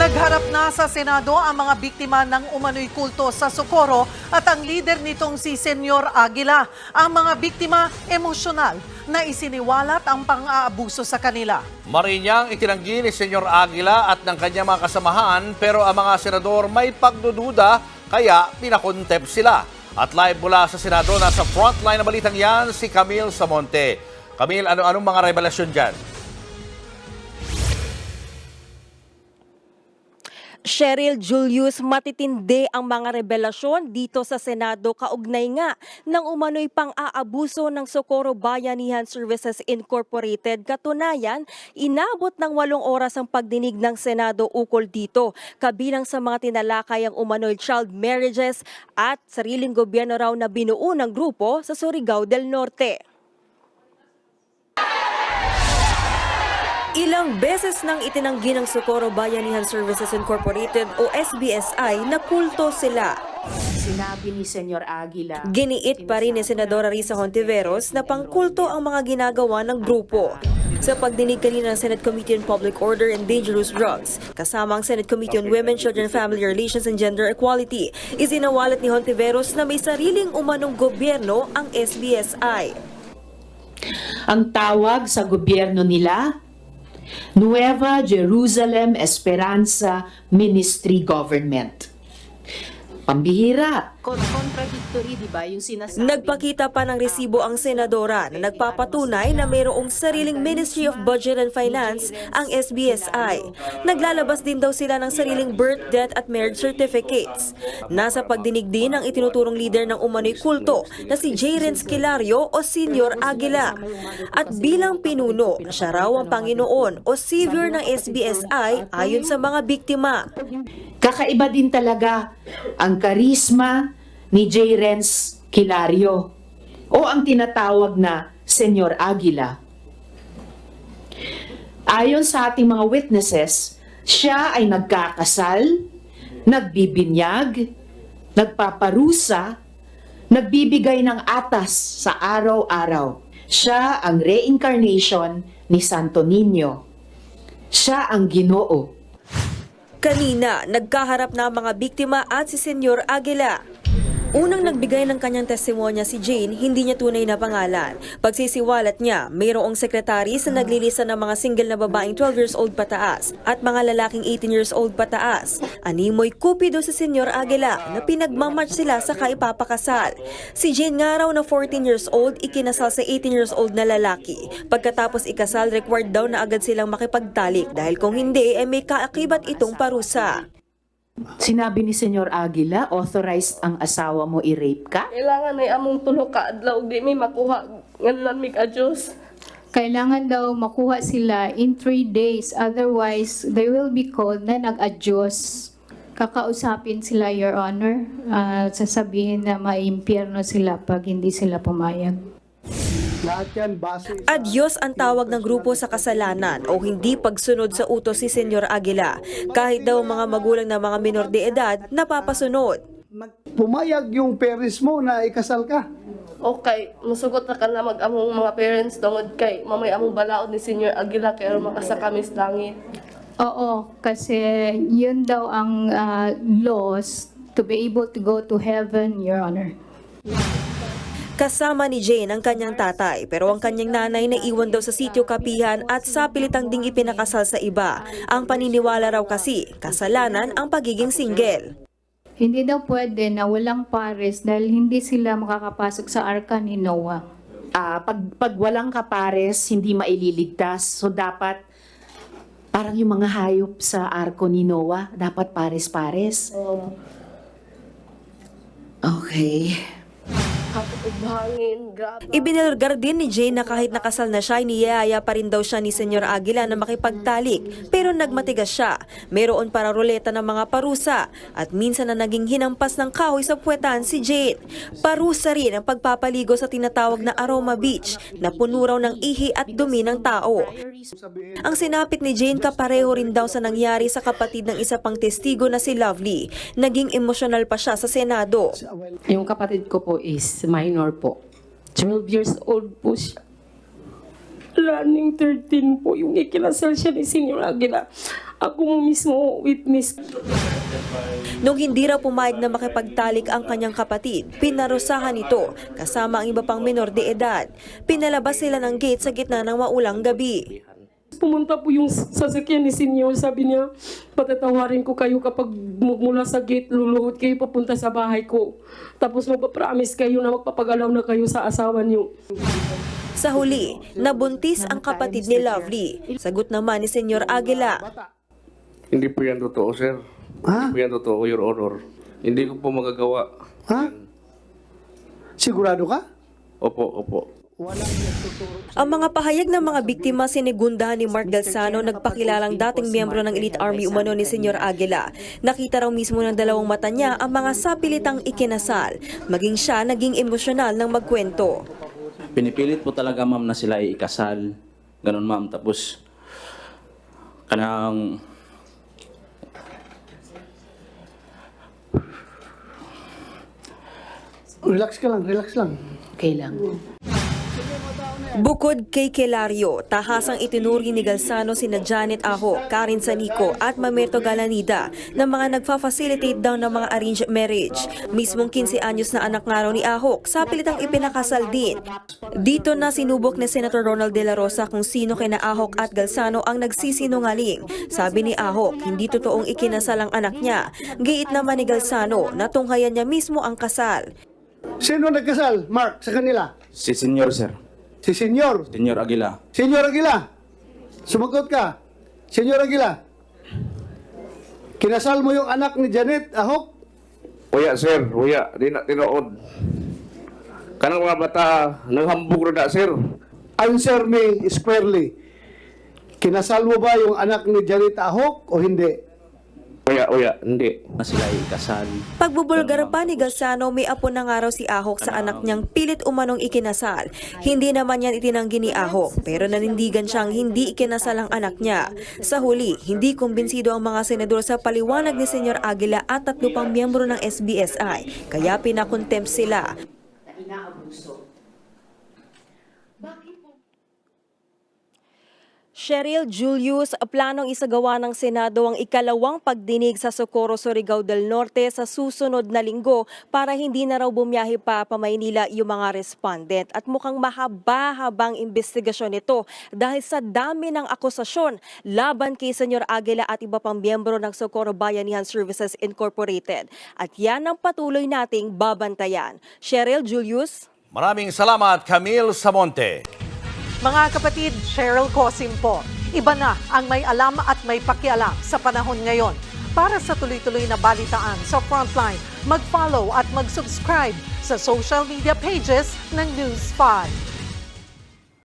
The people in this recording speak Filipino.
Nagharap na sa Senado ang mga biktima ng umano'y kulto sa Socorro at ang leader nitong si Senyor Aguila. Ang mga biktima emosyonal na isiniwalat ang pang-aabuso sa kanila. Marinyang itinanggi ni Senyor Aguila at ng kanyang mga kasamahan pero ang mga senador may pagdududa kaya pinakontep sila. At live mula sa Senado, nasa frontline na balitang yan si Camille Samonte. Camille, anong mga revelasyon dyan? Cheryl Julius, matitindi ang mga revelasyon dito sa Senado kaugnay nga ng umano'y pang-aabuso ng Socorro Bayanihan Services Incorporated. Katunayan, inabot ng 8 oras ang pagdinig ng Senado ukol dito. Kabilang sa mga tinalakay ang umano'y child marriages at sariling gobyerno raw na binuo ng grupo sa Surigao del Norte. Ilang beses nang itinanggi ng Socorro Bayanihan Services Incorporated o SBSI na kulto sila. Sinabi ni Senyor Aguila. Giniit pa rin ni Senadora Risa Hontiveros na pangkulto ang mga ginagawa ng grupo. Sa pagdinig kanina ng Senate Committee on Public Order and Dangerous Drugs, kasama ang Senate Committee on Women, Children, Family Relations and Gender Equality, isinawalat ni Hontiveros na may sariling umanong gobyerno ang SBSI. Ang tawag sa gobyerno nila, Nueva Jerusalem Esperanza Ministry Government. Pambihira. Contradictory, di ba? Yung sinasabi. Nagpakita pa ng resibo ang senadora na nagpapatunay na mayroong sariling Ministry of Budget and Finance ang SBSI. Naglalabas din daw sila ng sariling birth, death at marriage certificates. Nasa pagdinig din ang itinuturong leader ng umano'y kulto na si J. Renz Kilario o Senyor Aguila. At bilang pinuno, siya raw ang Panginoon o Savior ng SBSI ayon sa mga biktima. Kakaiba din talaga ang karisma ni J. Renz Kilario o ang tinatawag na Senyor Aguila. Ayon sa ating mga witnesses, siya ay nagkakasal, nagbibinyag, nagpaparusa, nagbibigay ng atas sa araw-araw. Siya ang reincarnation ni Santo Niño. Siya ang Ginoo. Kanina, nagkaharap na ang mga biktima at si Senyor Aguila. Unang nagbigay ng kanyang testimonya si Jane, hindi niya tunay na pangalan. Pagsisiwalat niya, mayroong sekretaris na naglilista ng mga single na babaeng 12 years old pataas at mga lalaking 18 years old pataas. Animoy kupido si Senyor Aguila na pinagmamatch sila sa kaipapakasal. Si Jane nga raw na 14 years old, ikinasal sa 18 years old na lalaki. Pagkatapos ikasal, required daw na agad silang makipagtalik dahil kung hindi, may kaakibat itong parusa. Sinabi ni Senyor Aguila, authorized ang asawa mo i-rape ka? Kailangan ay among tulo ka adlaw di mi makuha nganlan mi ka Dios. Kailangan daw makuha sila in 3 days, otherwise they will be called na nag-adyos. Kakausapin sila, Your Honor, sasabihin na maimpyerno sila pag hindi sila pumayag. Adyos ang tawag ng grupo sa kasalanan o hindi pagsunod sa utos si Senyor Aguila. Kahit daw mga magulang na mga minor de edad, napapasunod. Pumayag yung parents mo na ikasal ka. Okay, musugot na ka na mag-among mga parents tungod kay mamay among balaod ni Senyor Aguila kay makasa kami sa langit. Oo, kasi yun daw ang laws to be able to go to heaven, Your Honor. Kasama ni Jane ang kanyang tatay pero ang kanyang nanay naiwan daw sa sitio Kapihan at sa pilitang ding ipinakasal sa iba. Ang paniniwala raw kasi, kasalanan ang pagiging single. Hindi daw pwede na walang pares dahil hindi sila makakapasok sa arka ni Noah. Pag walang kapares, hindi maililigtas. So dapat, parang yung mga hayop sa arko ni Noah, dapat pares-pares. Okay. Kapag hangin, grabe. Ibinalgar din ni Jane na kahit nakasal na siya, niyaya pa rin daw siya ni Senyor Aguila na makipagtalik. Pero nagmatigas siya. Meron para ruleta ng mga parusa at minsan na naging hinampas ng kahoy sa puwetan si Jane. Parusa rin ang pagpapaligo sa tinatawag na Aroma Beach na puno raw ng ihi at dumi ng tao. Ang sinapit ni Jane kapareho rin daw sa nangyari sa kapatid ng isa pang testigo na si Lovely. Naging emosyonal pa siya sa Senado. Yung kapatid ko po is minor po. 12 years old po siya. running 13 po, yung ikinasal siya ni Senyor Aguila. Ako mo mismo witness. Nung hindi raw pumayag na makipagtalik ang kanyang kapatid, pinarusahan ito kasama ang iba pang menor de edad. Pinalabas sila ng gate sa gitna ng maulang gabi. Pumunta po yung sasakyan ni Senyor, sabi niya, patatawarin ko kayo kapag mula sa gate, luluhod kayo papunta sa bahay ko. Tapos magpapromise kayo na magpapagalaw na kayo sa asawa niyo. Sa huli, nabuntis ang kapatid ni Lovely. Sagot naman ni Senyor Aguila. Hindi po yan totoo, sir. Ha? Hindi po yan totoo, Your Honor. Hindi ko po magagawa. Ha? Sigurado ka? Opo. Ang mga pahayag ng mga biktima sinigundahan ni Mark Galzano, nagpakilalang dating miyembro ng Elite Army umano ni Senyor Aguila. Nakita raw mismo ng dalawang mata niya ang mga sapilitang ikinasal. Maging siya naging emosyonal ng magkwento. Pinipilit po talaga, ma'am, na sila ay ikasal. Ganun, ma'am. Tapos, kanang... Relax lang. Okay lang. Bukod kay Kelario, tahasang itinuri ni Galzano sina Janet Aho, Karen Sanico at Mamerto Galanida na mga nagfa-facilitate daw ng mga arranged marriage. Mismong 15 anyos na anak nga raw ni Ahok, sa pilitang ipinakasal din. Dito na sinubok ni Senator Ronald De La Rosa kung sino kina Ahok at Galzano ang nagsisinungaling. Sabi ni Ahok, hindi totoong ikinasal ang anak niya. Giit naman ni Galzano na tunghayan niya mismo ang kasal. Sino nagkasal, Mark, sa kanila? Si Senyor, sir. Si Senyor. Senyor Aguila. Senyor Aguila. Sumagot ka. Senyor Aguila. Kinasal mo yung anak ni Janet Ahok? Uya, sir. Uya. Di na tinuod. Kanang mga bata, naghambog na, sir. Answer me squarely. Kinasal mo ba yung anak ni Janet Ahok o hindi? Uya. Hindi. Na sila ay ikasal. Pagbubulgar pa ni Galzano, may apo na nga raw si Ahok sa anak niyang pilit umanong ikinasal. Hindi naman yan itinanggi ni Ahok, pero nanindigan siyang hindi ikinasal ang anak niya. Sa huli, hindi kumbinsido ang mga senador sa paliwanag ni Senyor Aguila at 3 pang miyembro ng SBSI, kaya pinakontempt sila. Cheryl Julius, planong isagawa ng Senado ang ikalawang pagdinig sa Socorro, Surigao del Norte sa susunod na linggo para hindi na raw bumiyahe pa Maynila yung mga respondent. At mukhang mahaba-habang investigasyon ito dahil sa dami ng akusasyon laban kay Senyor Aguila at iba pang miyembro ng Socorro Bayanihan Services Incorporated. At yan ang patuloy nating babantayan. Cheryl Julius. Maraming salamat, Camille Samonte. Mga kapatid, Cheryl Cosim po. Iba na ang may alam at may pakialam sa panahon ngayon. Para sa tuloy-tuloy na balitaan sa Frontline, mag-follow at mag-subscribe sa social media pages ng News 5.